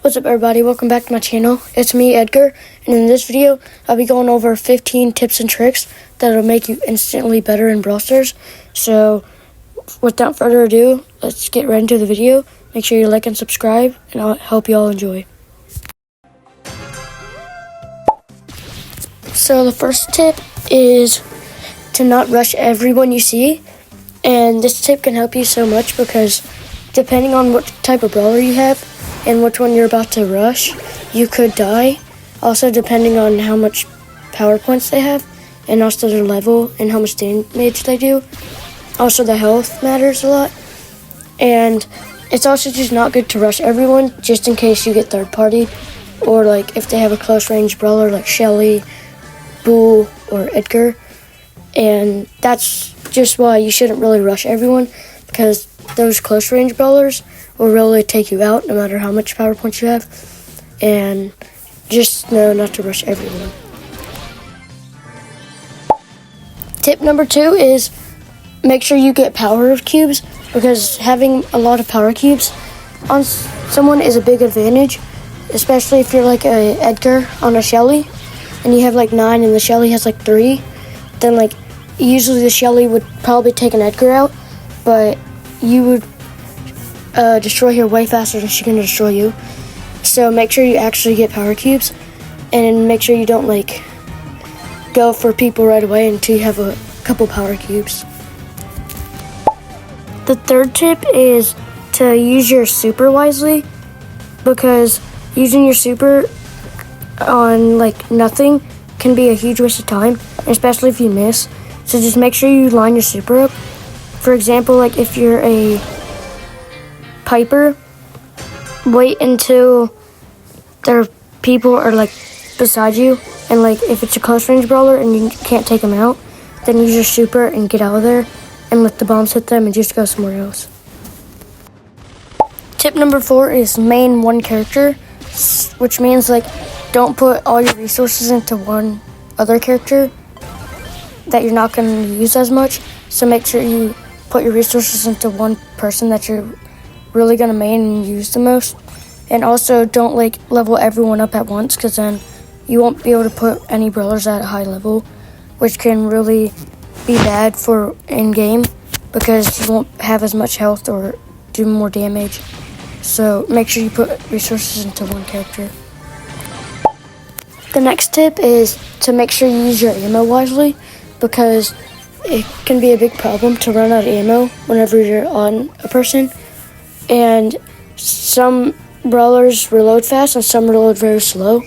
What's up everybody, welcome back to my channel. It's me, Edgar, and in this video, I'll be going over 15 tips and tricks that'll make you instantly better in Brawl Stars. So, without further ado, let's get right into the video. Make sure you like and subscribe, and I hope you all enjoy. So the first tip is to not rush everyone you see, and this tip can help you so much because depending on what type of brawler you have and which one you're about to rush, you could die. Also depending on how much power points they have and also their level and how much damage they do. Also the health matters a lot, and it's also just not good to rush everyone just in case you get third party, or like if they have a close range brawler like Shelly, Bull, or Edgar. And that's just why you shouldn't really rush everyone, because those close range brawlers will really take you out no matter how much power points you have. And just know not to rush everyone. Tip number 2 is make sure you get power cubes, because having a lot of power cubes on someone is a big advantage, especially if you're like a Edgar on a Shelly and you have like 9 and the Shelly has like 3. Then like usually the Shelly would probably take an Edgar out, but you would destroy her way faster than she can destroy you. So make sure you actually get power cubes, and make sure you don't like go for people right away until you have a couple power cubes. The third tip is to use your super wisely, because using your super on like nothing can be a huge waste of time, especially if you miss. So just make sure you line your super up. For example, like if you're a Piper, wait until their people are like beside you, and like if it's a close range brawler and you can't take them out, then use your super and get out of there and let the bombs hit them and just go somewhere else. Tip number 4 is main one character, which means like don't put all your resources into one other character that you're not going to use as much. So make sure you put your resources into one person that you're really going to main and use the most. And also don't like level everyone up at once, because then you won't be able to put any brawlers at a high level, which can really be bad for in-game because you won't have as much health or do more damage. So make sure you put resources into one character. The next tip is to make sure you use your ammo wisely, because it can be a big problem to run out of ammo whenever you're on a person. And some brawlers reload fast and some reload very slow.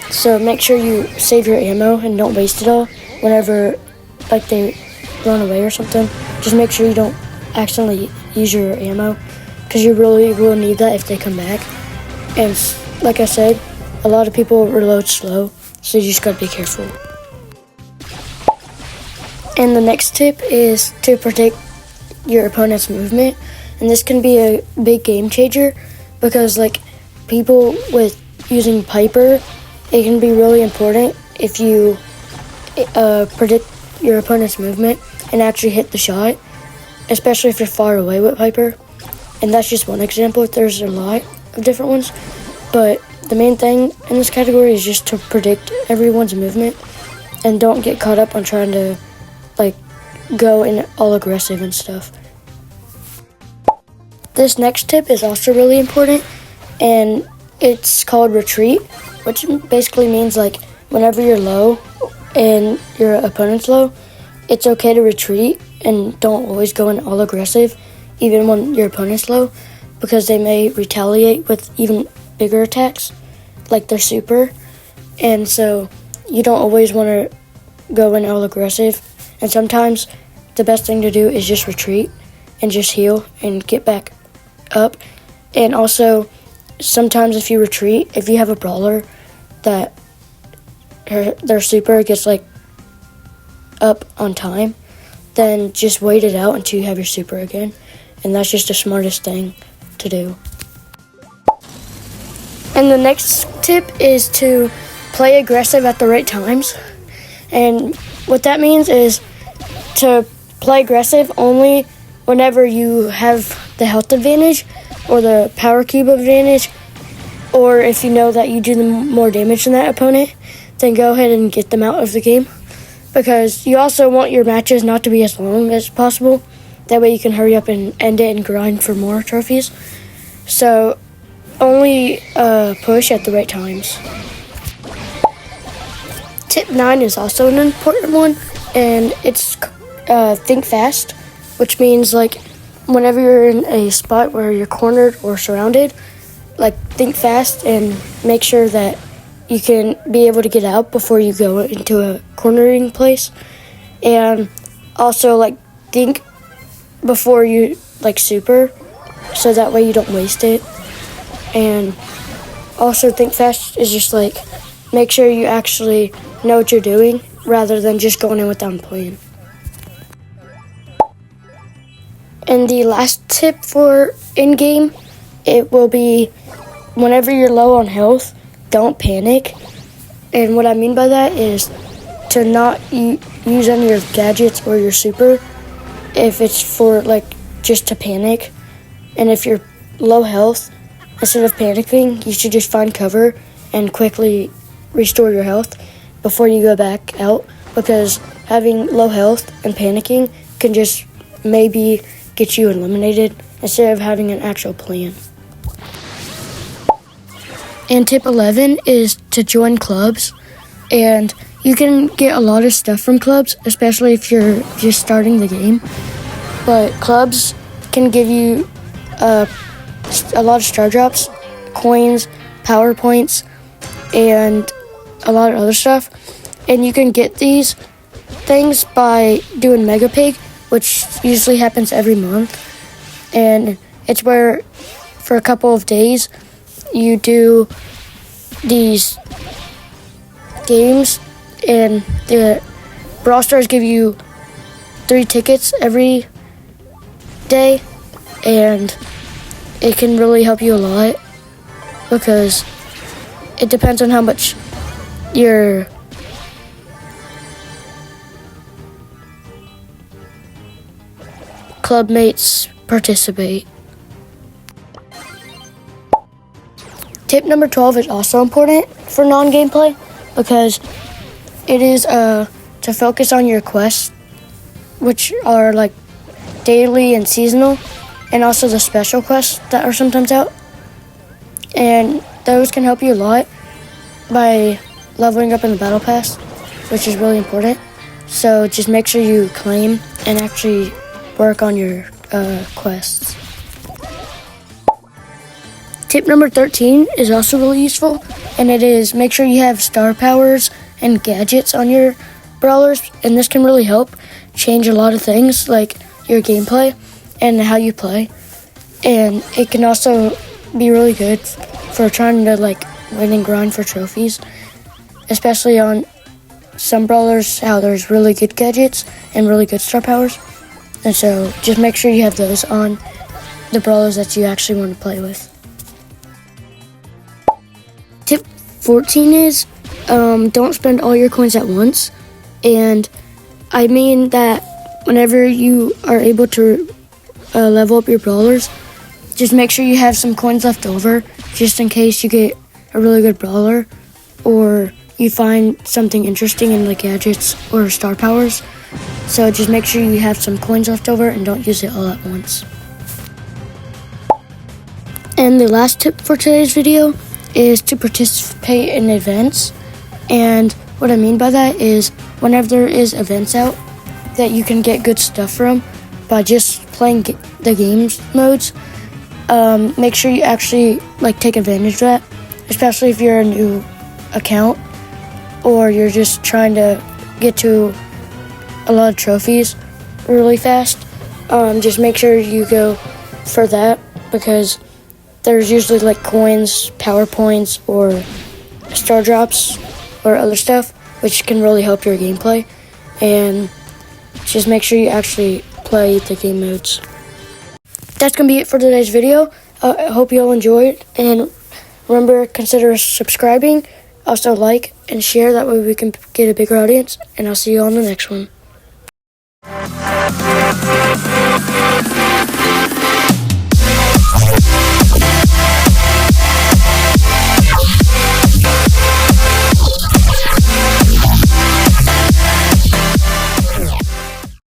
So make sure you save your ammo and don't waste it all whenever like they run away or something. Just make sure you don't accidentally use your ammo, because you really will need that if they come back. And like I said, a lot of people reload slow, so you just gotta be careful. And the next tip is to predict your opponent's movement. And this can be a big game changer, because like people with using Piper, it can be really important if you predict your opponent's movement and actually hit the shot, especially if you're far away with Piper. And that's just one example. There's a lot of different ones, but the main thing in this category is just to predict everyone's movement and don't get caught up on trying to like go in all aggressive and stuff. This next tip is also really important, and it's called retreat, which basically means like whenever you're low and your opponent's low, it's okay to retreat and don't always go in all aggressive even when your opponent's low, because they may retaliate with even bigger attacks like their super. And so you don't always want to go in all aggressive, and sometimes the best thing to do is just retreat and just heal and get back up. And also sometimes if you retreat, if you have a brawler that their super gets like up on time, then just wait it out until you have your super again, and that's just the smartest thing to do. And the next tip is to play aggressive at the right times. And what that means is to play aggressive only whenever you have the health advantage or the power cube advantage, or if you know that you do more damage than that opponent, then go ahead and get them out of the game, because you also want your matches not to be as long as possible. That way you can hurry up and end it and grind for more trophies. So only push at the right times. Tip 9 is also an important one, and it's think fast, which means like whenever you're in a spot where you're cornered or surrounded, like think fast and make sure that you can be able to get out before you go into a cornering place. And also like think before you like super, so that way you don't waste it. And also think fast is just like make sure you actually know what you're doing rather than just going in without a plan. And the last tip for in-game, it will be whenever you're low on health, don't panic. And what I mean by that is to not use any of your gadgets or your super if it's for like just to panic. And if you're low health, instead of panicking, you should just find cover and quickly restore your health before you go back out, because having low health and panicking can just maybe get you eliminated instead of having an actual plan. And tip 11 is to join clubs, and you can get a lot of stuff from clubs, especially if you're just starting the game. But clubs can give you a lot of star drops, coins, power points, and a lot of other stuff. And you can get these things by doing Mega Pig, which usually happens every month. And it's where for a couple of days you do these games, and the Brawl Stars give you 3 tickets every day, and it can really help you a lot because it depends on how much your club mates participate. Tip number 12 is also important for non-gameplay because it is to focus on your quests, which are like daily and seasonal, and also the special quests that are sometimes out. And those can help you a lot by leveling up in the battle pass, which is really important. So just make sure you claim and actually work on your quests. Tip number 13 is also really useful, and it is make sure you have star powers and gadgets on your brawlers, and this can really help change a lot of things like your gameplay and how you play. And it can also be really good for trying to like win and grind for trophies, especially on some brawlers how there's really good gadgets and really good star powers. And so just make sure you have those on the brawlers that you actually want to play with. Tip 14 is don't spend all your coins at once. And I mean that whenever you are able to level up your brawlers, just make sure you have some coins left over just in case you get a really good brawler or you find something interesting in the gadgets or star powers. So just make sure you have some coins left over and don't use it all at once. And the last tip for today's video is to participate in events. And what I mean by that is whenever there is events out that you can get good stuff from by just playing the games modes, make sure you actually like take advantage of that, especially if you're a new account or you're just trying to get to a lot of trophies really fast. Just make sure you go for that because there's usually like coins, power points, or star drops or other stuff which can really help your gameplay. And just make sure you actually play the game modes. That's gonna be it for today's video. I hope you all enjoyed, and remember, consider subscribing, also like and share, that way we can get a bigger audience, and I'll see you on the next one.